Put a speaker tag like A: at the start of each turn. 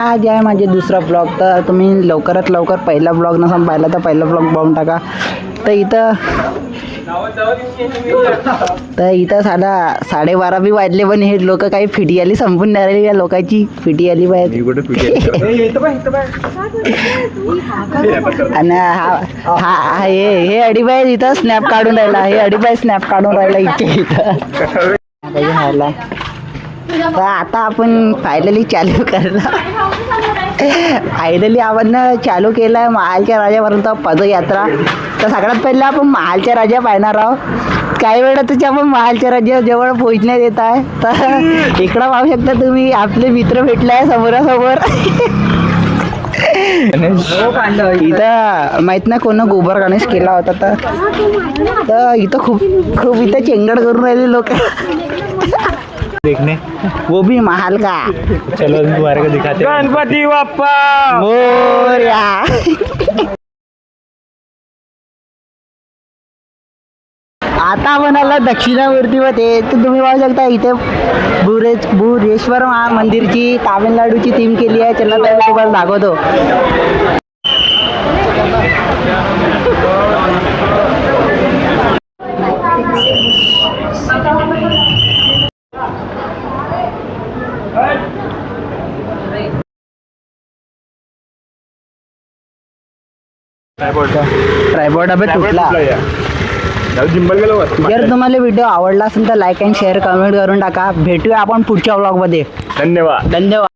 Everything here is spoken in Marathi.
A: आज आहे माझे दुसरा ब्लॉग. तर तुम्ही लवकरात लवकर पहिला ब्लॉग नसून पाहिला तर पहिला ब्लॉग बघून टाका. तर इथं 12:30 बी वाजले पण हे लोक काही फिटी आली संपून नाही राहिली. या लोकांची फिटी आली पाहिजे. आणि हा हे अडीबाई इथं स्नॅप काढून राहिला. हे अडीबाई स्नॅप काढून राहिला इथे. तर आता आपण फायनली चालू करला. फायनली आपण चालू केलं महालच्या राजापर्यंत पदयात्रा. तर सगळ्यात पहिलं आपण महालच्या राजा पाहणार आहोत. काही वेळातच आपण महालच्या राजा जवळ पोहोचण्यात येत आहे. तर इकडं पाहू शकता तुम्ही आपले मित्र भेटले आहे समोरासमोर. इथं माहित नाही कोण गोबर गणेश केला होता. तर इथं खूप इथं चेंगड करून राहिले लोक
B: देखने.
A: वो भी महाल का.
B: चलो तुम्हारे को दिखाते हैं. गणपती बाप्पा
A: मोरया. आता आपण आला दक्षिणामूर्ती मध्ये. तर तुम्ही पाहू शकता इथे भुरेश्वर मंदिरची तामिळनाडूची थीम केली आहे. चला तर तुम्हाला दाखवतो. ट्रायपॉड अबे तुटला. जर तुम्हाला व्हिडिओ आवडला असेल तर लाईक अँड शेअर कमेंट करून टाका. भेटूया आपण पुढच्या व्लॉग मध्ये.
B: धन्यवाद.